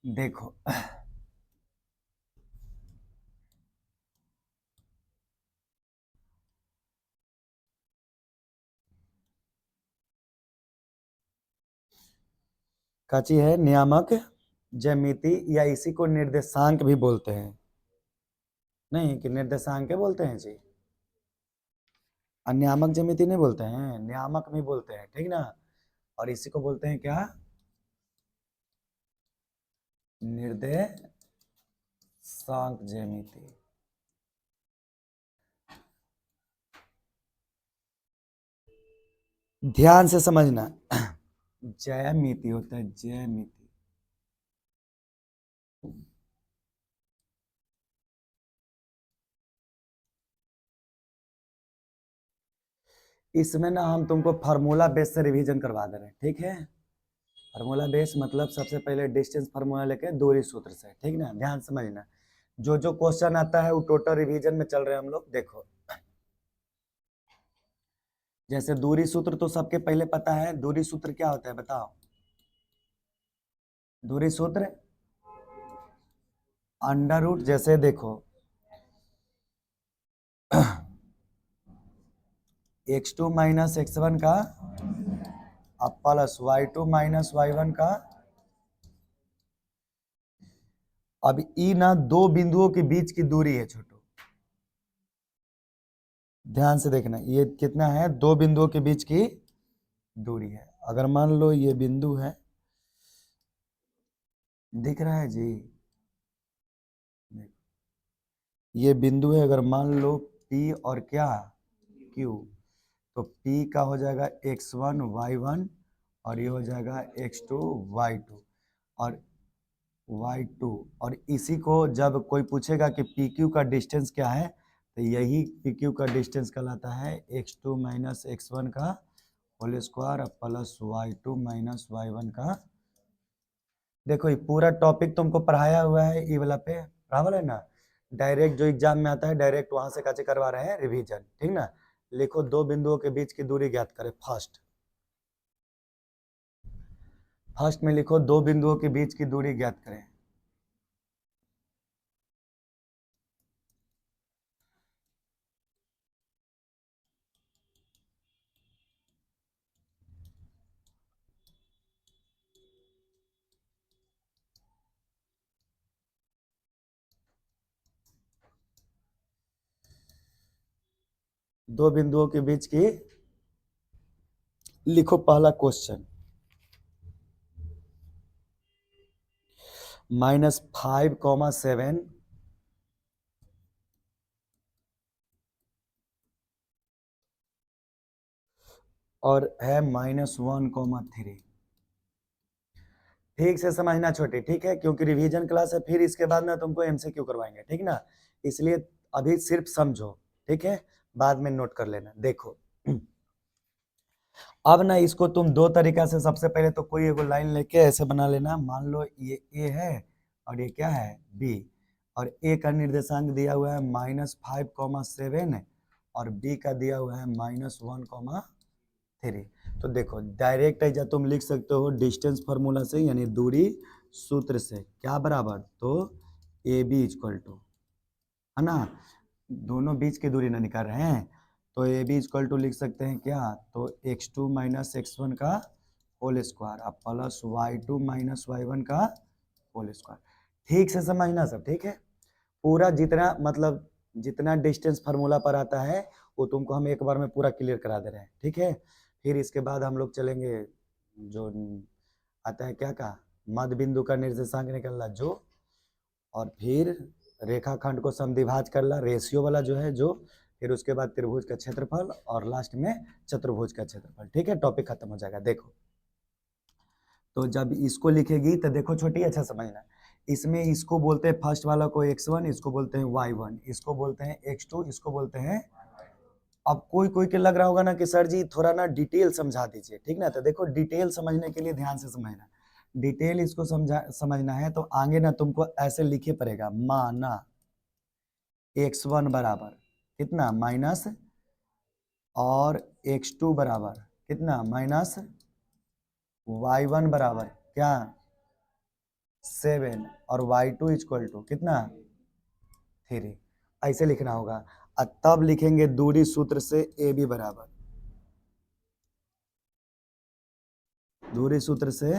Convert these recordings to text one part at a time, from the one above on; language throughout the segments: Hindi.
देखो काची है नियामक ज्यामिति या इसी को निर्देशांक भी बोलते हैं। नहीं कि निर्देशांक बोलते हैं जी, नियामक ज्यामिति नहीं बोलते हैं, नियामक भी बोलते हैं, ठीक ना। और इसी को बोलते हैं क्या, निर्देशांक ज्यामिति। ध्यान से समझना ज्यामिति होता है ज्यामिति। इसमें ना हम तुमको फार्मूला बेस से रिवीजन करवा दे रहे हैं, ठीक है। फार्मूला बेस मतलब सबसे पहले डिस्टेंस फार्मूला लेके दूरी सूत्र से, ठीक ना। ध्यान समझना, जो जो क्वेश्चन आता है वो टोटल रिवीजन में चल रहे हैं हम लोग। देखो जैसे दूरी सूत्र तो सबके पहले पता है, दूरी सूत्र क्या होता है बताओ। दूरी सूत्र अंडर रूट, जैसे देखो x2 माइनस x1 का अब प्लस y2 माइनस y1 का। अब ई ना दो बिंदुओं के बीच की दूरी है छोटो, ध्यान से देखना, ये कितना है, दो बिंदुओं के बीच की दूरी है। अगर मान लो ये बिंदु है, दिख रहा है जी, ये बिंदु है, अगर मान लो P और क्या Q, तो P का हो जाएगा x1 y1 और ये हो जाएगा x2 y2 और y2। और इसी को जब कोई पूछेगा कि PQ का डिस्टेंस क्या है, तो यही PQ का डिस्टेंस कहलाता है x2 माइनस x1 का whole square plus y2 minus y1 का। देखो ये पूरा टॉपिक तुमको पढ़ाया हुआ है, ये वाला पे बराबर है ना। डायरेक्ट जो एग्जाम में आता है डायरेक्ट वहां से काचे करवा रहे हैं रिवीजन, ठीक ना। लिखो दो बिंदुओं के बीच की दूरी ज्ञात करें। फर्स्ट में लिखो दो बिंदुओं के बीच की दूरी ज्ञात करें। दो बिंदुओं के बीच की, लिखो पहला क्वेश्चन, -5,7 और है -1,3। ठीक से समझना छोटे, ठीक है, क्योंकि रिवीजन क्लास है, फिर इसके बाद ना तुमको एमसीक्यू करवाएंगे, ठीक ना। इसलिए अभी सिर्फ समझो, ठीक है, बाद में नोट कर लेना। देखो अब ना इसको तुम दो तरीका से, सबसे पहले तो कोई एगो लाइन लेके ऐसे बना लेना। मान लो ये ए है और ये क्या है बी, और ए का निर्देशांक दिया हुआ है -5,7 और बी का दिया हुआ है -1,3। तो देखो डायरेक्ट ऐसा तुम लिख सकते हो डिस्टेंस फार्मूला से, यानी दूरी सूत्र से, क्या बराबर, तो ए बी इक्वल टू, है ना, दोनों बीच की दूरी ना निकाल रहे हैं, तो ए बी इक्वल टू लिख सकते हैं क्या, तो x2 माइनस x1 का होल स्क्वायर अब प्लस y2 माइनस y1 का होल स्क्वायर। ठीक से समझना सब, ठीक है। पूरा जितना मतलब जितना डिस्टेंस फार्मूला पर आता है वो तुमको हम एक बार में पूरा क्लियर करा दे रहे हैं, ठीक है। फिर इसके बाद हम लोग चलेंगे जो आता है क्या का, मध्य बिंदु का निर्देशांक निकलना जो, और फिर रेखाखंड को समद्विभाज करना, रेशियो वाला जो है जो, फिर उसके बाद त्रिभुज का क्षेत्रफल और लास्ट में चतुर्भुज का क्षेत्रफल, ठीक है। टॉपिक खत्म हो जाएगा। देखो तो जब इसको लिखेगी तो देखो छोटी, अच्छा समझना, इसमें इसको बोलते हैं फर्स्ट वाला को x1, इसको बोलते हैं y1, इसको बोलते हैं x2, इसको बोलते हैं। अब कोई कोई के लग रहा होगा ना कि सर जी थोड़ा ना डिटेल समझा दीजिए, ठीक ना। तो देखो डिटेल समझने के लिए ध्यान से समझना, डिटेल इसको समझना है तो आगे ना तुमको ऐसे लिखे पड़ेगा, माना x1 बराबर कितना माइनस, और x2 बराबर कितना माइनस, y1 बराबर क्या 7 और y2 इक्वल टू कितना 3, ऐसे लिखना होगा। और तब लिखेंगे दूरी सूत्र से ए बी बराबर, दूरी सूत्र से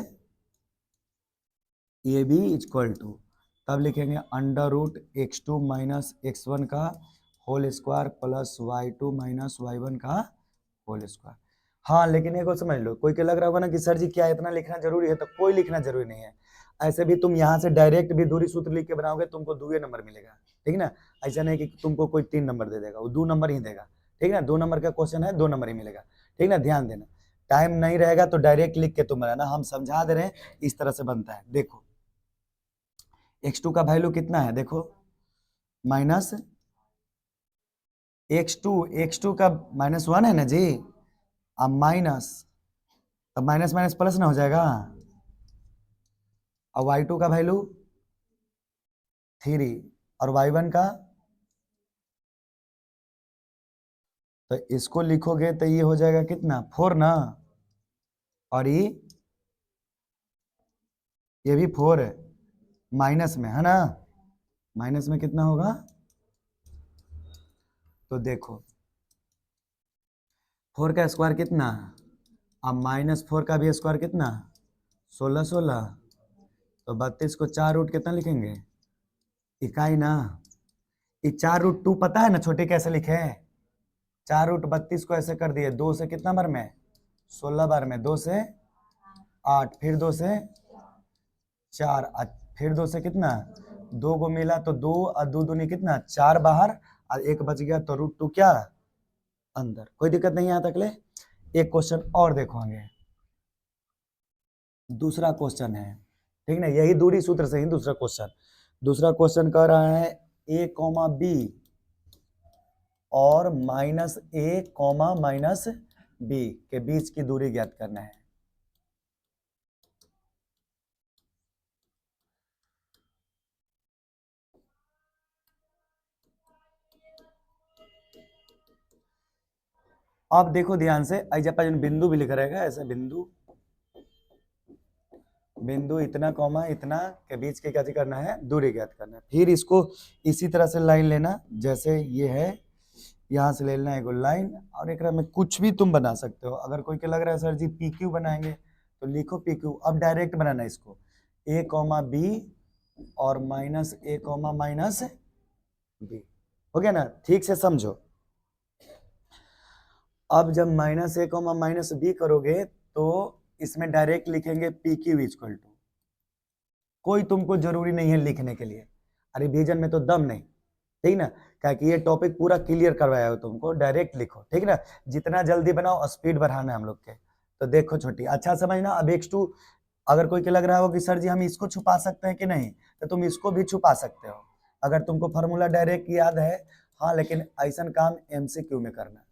ए बी इक्वल टू, तब लिखेंगे under root x2 minus x1 का whole square plus y2 minus y1 का होल स्क्वायर। हाँ लेकिन एक और समझ लो, कोई के लग रहा होगा ना कि सर जी क्या इतना लिखना जरूरी है, तो कोई लिखना जरूरी नहीं है। ऐसे भी तुम यहाँ से डायरेक्ट भी दूरी सूत्र लिख के बनाओगे, तुमको 2 नंबर मिलेगा, ठीक ना। ऐसा नहीं कि तुमको कोई 3 नंबर दे देगा, वो 2 नंबर ही देगा, ठीक ना। 2 नंबर का क्वेश्चन है, 2 नंबर ही मिलेगा, ठीक ना। ध्यान देना, टाइम नहीं रहेगा तो डायरेक्ट लिख के तुम बनाना, हम समझा दे रहे हैं इस तरह से बनता है। देखो x2 का वैल्यू कितना है, देखो माइनस x2 का -1 है ना जी। अब माइनस, अब माइनस माइनस प्लस ना हो जाएगा। अब y2 का वैल्यू 3 और y1 का, तो इसको लिखोगे तो ये हो जाएगा कितना 4 ना, और ये भी 4 है, माइनस में है ना, माइनस में कितना होगा, तो देखो 4 का स्क्वायर कितना, अब -4 का भी स्क्वायर कितना 16 तो 32 को 4 रूट कितना लिखेंगे, इकाई ना। ये 4 रूट 2 पता है ना छोटे कैसे लिखे हैं, 4 रूट 32 को ऐसे कर दिए, 2 से कितना बार में 16 बार में, 2 से 8, फिर 2 से 4, फिर 2 से कितना 2 को मिला तो 2 और 2 दूनी कितना 4 बाहर और 1 बच गया, तो √2 क्या अंदर। कोई दिक्कत नहीं है यहाँ तक ले। एक क्वेश्चन और देखो आगे, दूसरा क्वेश्चन है, ठीक ना, यही दूरी सूत्र से ही दूसरा क्वेश्चन। दूसरा क्वेश्चन कह रहा है a, b और -a, -b के बीच की दूरी ज्ञात करना है। अब देखो ध्यान से, ऐसा बिंदु भी लिखा रहेगा, ऐसा बिंदु, बिंदु इतना कॉमा इतना के बीच के क्या करना है, दूरी ज्ञात करना है। फिर इसको इसी तरह से लाइन लेना, जैसे ये है, यहाँ से ले लेना एक लाइन, और एक में कुछ भी तुम बना सकते हो। अगर कोई के लग रहा है सर जी PQ बनाएंगे तो लिखो PQ। अब डायरेक्ट बनाना इसको, a, b और -a, -b, हो गया ना, ठीक से समझो। अब जब -a, -b करोगे तो इसमें डायरेक्ट लिखेंगे PQ इक्वल टू, कोई तुमको जरूरी नहीं है लिखने के लिए, अरे रिवीजन में तो दम नहीं, ठीक ना, क्या कि ये टॉपिक पूरा क्लियर करवाया हो तुमको, डायरेक्ट लिखो, ठीक ना। जितना जल्दी बनाओ, स्पीड बढ़ाना है हम लोग के। तो देखो छोटी, अच्छा समझना। अब x2, अगर कोई के लग रहा हो कि सर जी हम इसको छुपा सकते हैं कि नहीं, तो तुम इसको भी छुपा सकते हो, अगर तुमको फार्मूला डायरेक्ट याद है। हाँ लेकिन ऐसा काम MCQ में करना,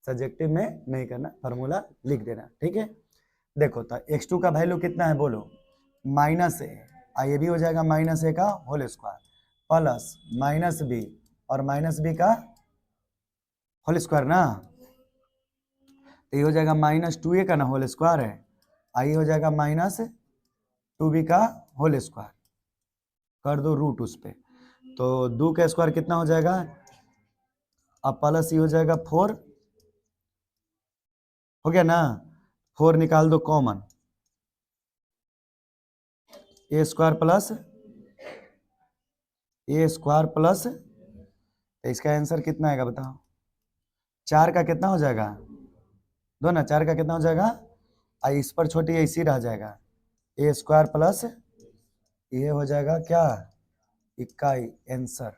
सब्जेक्टिव में नहीं करना, फार्मूला लिख देना, ठीक है। देखो तो x2 का वैल्यू कितना है बोलो, -a, ये भी हो जाएगा -a का होल स्क्वायर प्लस -b और -b का होल स्क्वायर ना, तो ये हो जाएगा -2a का ना होल स्क्वायर है, आई हो जाएगा -2b का होल स्क्वायर, कर दो रूट उस पे, तो 2 का स्क्वायर कितना हो जाएगा, अब प्लस ये हो जाएगा 4, हो गया ना, 4 निकाल दो कॉमन, a स्क्वायर प्लस, तो इसका आंसर कितना आएगा बताओ, 4 का कितना हो जाएगा, दो ना, 4 का कितना हो जाएगा, इस पर छोटी ऐसी रह जाएगा, a स्क्वायर प्लस ये हो जाएगा क्या इकाई, आंसर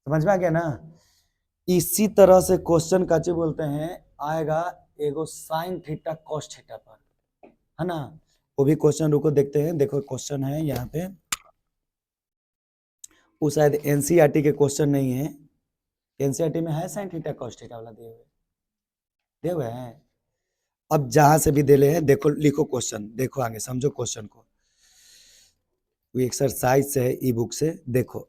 समझ में आ गया ना। इसी तरह से क्वेश्चन काचे बोलते हैं आएगा एगो साइन थीटा कॉस थीटा पर, है ना, वो भी क्वेश्चन रुको देखते हैं। देखो क्वेश्चन है यहाँ पे, वो शायद NCERT के क्वेश्चन नहीं है, NCERT में है साइन थीटा कॉस थीटा वाला दिए हुए हैं। अब जहां से भी दे ले हैं, देखो लिखो क्वेश्चन, देखो आगे समझो क्वेश्चन को, वो एक्सरसाइज से है ई बुक से। देखो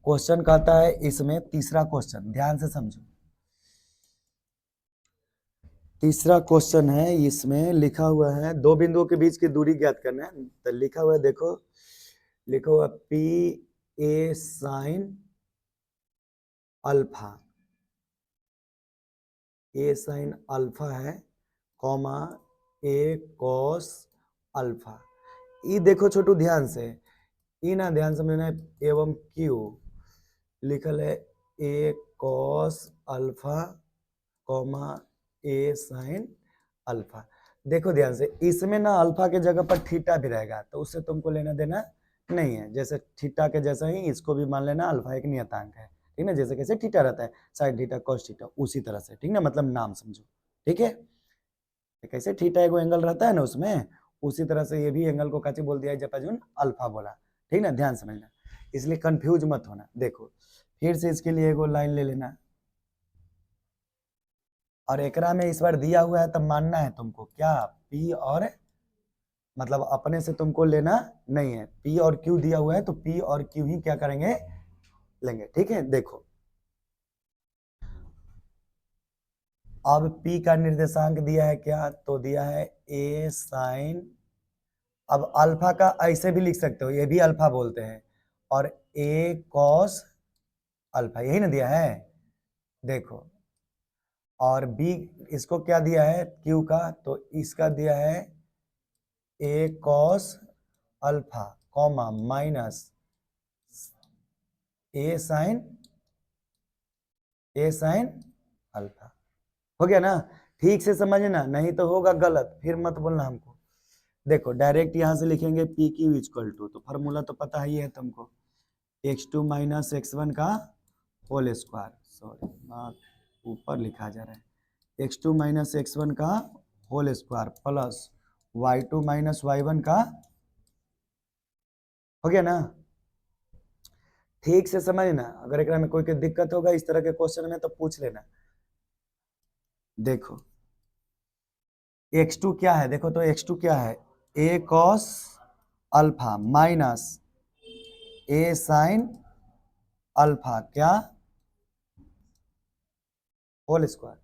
क्वेश्चन कहता है इसमें, तीसरा क्वेश्चन ध्यान से समझो, तीसरा क्वेश्चन है, इसमें लिखा हुआ है दो बिंदुओं के बीच की दूरी ज्ञात करना है। तो लिखा हुआ है, देखो लिखा हुआ P A sine alpha, A sine alpha है, कॉमा ए कॉस अल्फा। ये देखो छोटू ध्यान से, ई ना ध्यान समझना है, एवं क्यू लिखल है ए कॉस अल्फा कॉमा ए साइन अल्फा। देखो ध्यान से, इसमें ना अल्फा के जगह पर थीटा भी रहेगा, तो उससे तुमको लेना देना नहीं है। जैसे थीटा के जैसा ही इसको भी मान लेना अल्फा एक नियतांक है, ठीक ना, जैसे कैसे थीटा रहता है साइन थीटा कॉस थीटा, उसी तरह से, ठीक ना, मतलब नाम समझो, ठीक है। कैसे थीटा एगो एंगल रहता है ना उसमें, उसी तरह से ये भी एंगल को काची बोल दिया है, जपाजुन अल्फा बोला, ठीक ना, ध्यान समझना, इसलिए कंफ्यूज मत होना। देखो फिर से इसके लिए एगो लाइन ले लेना, और एकरा में इस बार दिया हुआ है तब मानना है तुमको क्या, पी और मतलब अपने से तुमको लेना नहीं है, पी और क्यू दिया हुआ है तो पी और क्यू ही क्या करेंगे, लेंगे, ठीक है। देखो अब पी का निर्देशांक दिया है क्या, तो दिया है ए साइन, अब अल्फा का ऐसे भी लिख सकते हो, ये भी अल्फा बोलते हैं, और ए कॉस अल्फा, यही ना दिया है, देखो। और बी इसको क्या दिया है क्यू का, तो इसका दिया है ए कॉस अल्फा कॉमा माइनस ए साइन अल्फा। हो गया ना, ठीक से समझना, नहीं तो होगा गलत, फिर मत बोलना हमको। देखो डायरेक्ट यहां से लिखेंगे पी क्यू इक्वल टू, तो फॉर्मूला तो पता ही है तुमको, x2 माइनस x1 का होल स्क्वायर, सॉरी ऊपर लिखा जा रहा है, x2 माइनस x1 का whole square plus y2 minus y1 का, हो गया ना, ठीक से समझना। अगर एक में कोई के दिक्कत होगा इस तरह के क्वेश्चन में तो पूछ लेना। देखो x2 क्या है, देखो तो x2 क्या है, a cos alpha minus A sine alpha क्या होल स्क्वायर,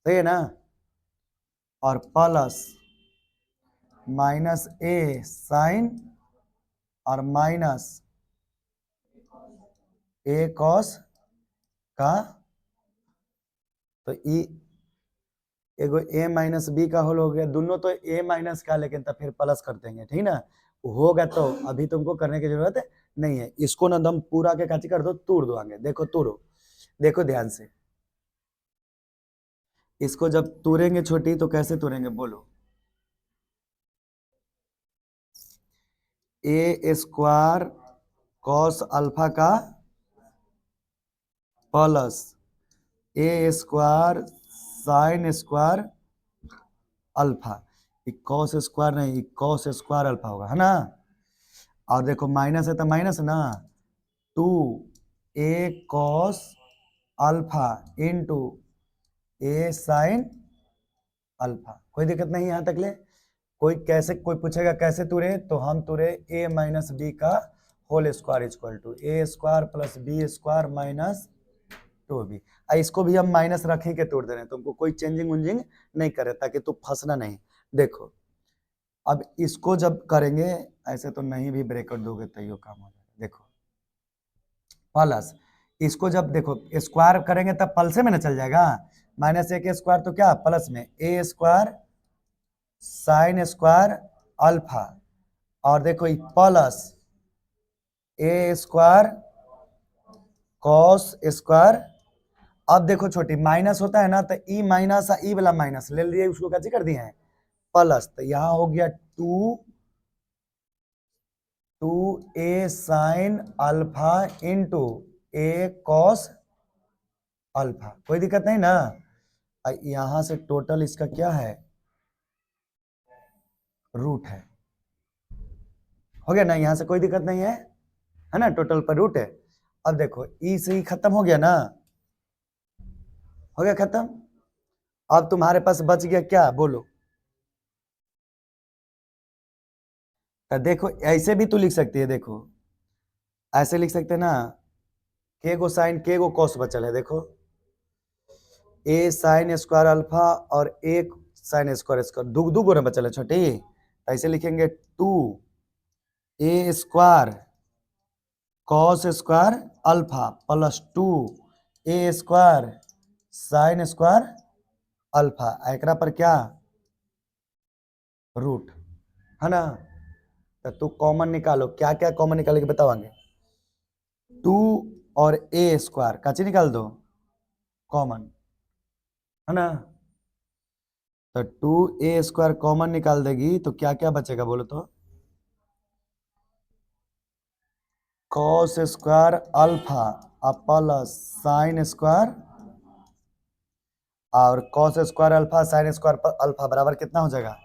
सही है ना, और प्लस माइनस ए साइन और माइनस ए कॉस का, तो ई एगो ए माइनस बी का होल हो गया, दोनों तो ए माइनस का, लेकिन तब फिर प्लस कर देंगे, ठीक ना, होगा तो अभी तुमको करने की जरूरत नहीं है। इसको ना दम पूरा के काची कर दो, तोड़ दो आगे, देखो तोड़ो, देखो ध्यान से, इसको जब तोड़ेंगे छोटी तो कैसे तोड़ेंगे बोलो, ए स्क्वायर कॉस अल्फा का plus a square sine square alpha, cos square नहीं, कॉस स्क्वायर अल्फा होगा, है ना। और देखो माइनस है तो माइनस ना, 2 ए कॉस अल्फा इंटू ए साइन अल्फा, कोई दिक्कत नहीं यहाँ तक ले। कोई कैसे, कोई पूछेगा कैसे तुरे, तो हम तुरे ए माइनस बी का whole square equal to a square plus b square minus 2b, इसको भी हम माइनस रख ही के तोड़ दे रहे हैं, तुमको कोई चेंजिंग उंजिंग नहीं करे ताकि तू फंसना नहीं। देखो अब इसको जब करेंगे ऐसे तो नहीं भी ब्रेकेट दोगे तो ये काम हो जाएगा, देखो प्लस इसको जब देखो स्क्वायर करेंगे तब पल्से में ना चल जाएगा, माइनस ए के स्क्वायर तो क्या प्लस में ए स्क्वायर साइन स्क्वायर अल्फा, और देखो plus a square cos square. अब देखो छोटी माइनस होता है ना, तो ई माइनस ई वाला माइनस ले लिए, उसको कैसे कर दिए हैं प्लस, तो यहाँ हो गया 2 ए साइन अल्फा इंटू ए कॉस अल्फा, कोई दिक्कत नहीं ना। यहां से टोटल इसका क्या है, रूट है, हो गया ना, यहां से कोई दिक्कत नहीं है ना, टोटल पर रूट है। अब देखो ई से ही खत्म हो गया ना, हो गया खत्म। अब तुम्हारे पास बच गया क्या बोलो, तो देखो ऐसे भी तू लिख सकती है, देखो ऐसे लिख सकते हैं ना, के गो साइन के गो कॉस बचल है, देखो ए साइन स्क्वायर अल्फा और एक साइन स्क्वायर स्क्वायर दू गो ना बचल छोटी, ऐसे लिखेंगे 2a square cos square alpha plus 2a square sine square alpha, एकरा पर क्या रूट है ना। तो तू कॉमन निकालो, क्या क्या कॉमन निकालेंगे बताओगे। 2 और a स्क्वायर काची निकाल दो कॉमन है ना। तो 2a स्क्वायर कॉमन निकाल देगी तो क्या क्या बचेगा बोलो तो, cos square alpha plus sine square, और cos square alpha sine square alpha बराबर कितना हो जाएगा,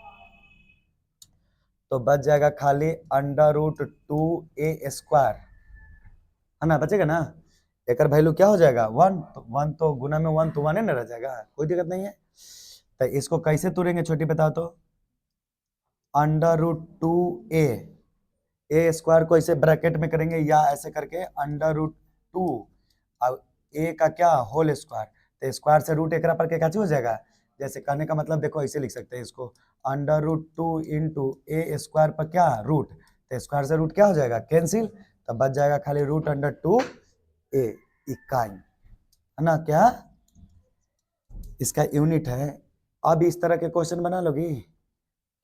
तो बच जाएगा खाली √2a स्क्वायर है ना, बचेगा ना। एक वैल्यू क्या हो जाएगा 1, तो 1 तो गुना में 1 तो 1 ही ना रह जाएगा, कोई दिक्कत नहीं है। तो इसको कैसे तोड़ेंगे छोटी बताओ तो, √2a, ए स्क्वायर को ऐसे ब्रैकेट में करेंगे या ऐसे करके √2 और ए का क्या होल स्क्वायर, तो स्क्वायर से रूट एकरा पर क्या हो जाएगा, जैसे कहने का मतलब देखो ऐसे लिख सकते हैं इसको, √2 इंटू ए स्क्वायर पर क्या रूट, तो स्क्वायर से रूट क्या हो जाएगा कैंसिल, तो बच जाएगा खाली √2a इकाई है ना। क्या इसका यूनिट है। अब इस तरह के क्वेश्चन बना लोगी,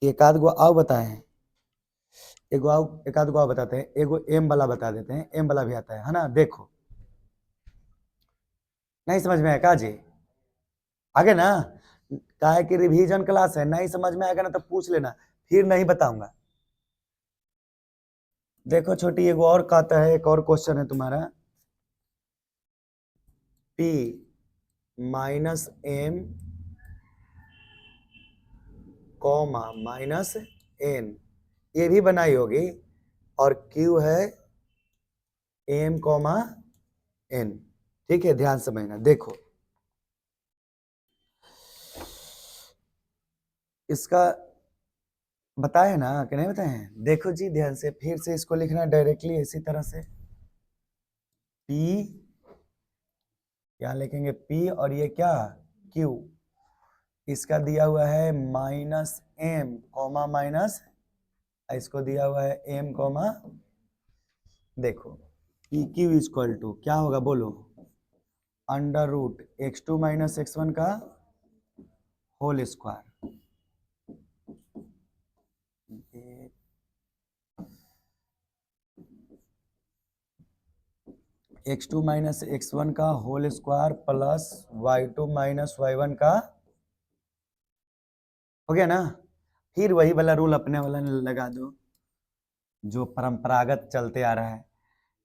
एक आध गो आओ बताएं, एक आध गो बताते हैं, एगो एम वाला बता देते हैं, एम वाला भी आता है ना। देखो नहीं समझ में आया का जी, आगे ना काहे कि रिवीजन क्लास है, नहीं समझ में आएगा ना तो पूछ लेना, फिर नहीं बताऊंगा। देखो छोटी एगो और कहता है, एक और क्वेश्चन है तुम्हारा, p minus m comma minus n, ये भी बनाई होगी, और q है m कॉमा n, ठीक है ध्यान समझना। देखो इसका बताए ना कि नहीं बताए हैं, देखो जी ध्यान से, फिर से इसको लिखना डायरेक्टली इसी तरह से, p क्या लिखेंगे p और ये क्या q, इसका दिया हुआ है माइनस m कॉमा माइनस, इसको दिया हुआ है m कॉमा, देखो पी क्यू इक्वल टू क्या होगा बोलो, √x2 माइनस x1 का whole square, x2 minus x1 का whole square plus y2 minus y1 का, हो गया ना। फिर वही वाला रूल अपने वाला लगा दो जो परंपरागत चलते आ रहा है,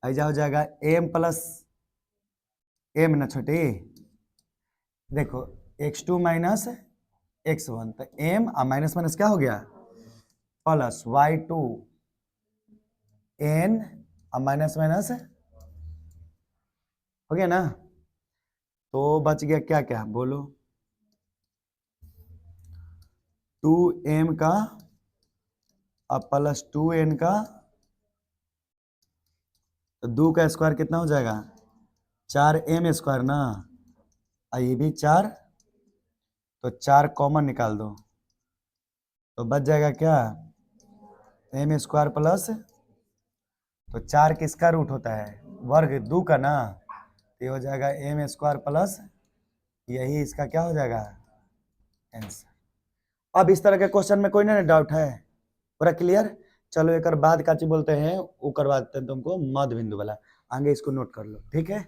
ऐसा हो जाएगा m प्लस m ना छोटी, देखो x2 माइनस x1 तो m माइनस माइनस क्या हो गया plus y2 n minus minus हो गया ना। तो बच गया क्या क्या बोलो, 2m का प्लस 2n का, तो 2 का स्क्वायर कितना हो जाएगा 4m स्क्वायर ना, ये भी 4, तो 4 कॉमन निकाल दो तो बच जाएगा क्या m स्क्वायर प्लस, तो 4 किसका रूट होता है वर्ग 2 का ना, ये हो जाएगा m स्क्वायर प्लस, यही इसका क्या हो जाएगा आंसर। अब इस तरह के क्वेश्चन में कोई ना डाउट है, पूरा क्लियर। चलो एक बाद का बोलते हैं वो करवाते हैं तुमको मध्य बिंदु वाला, आगे इसको नोट कर लो ठीक है।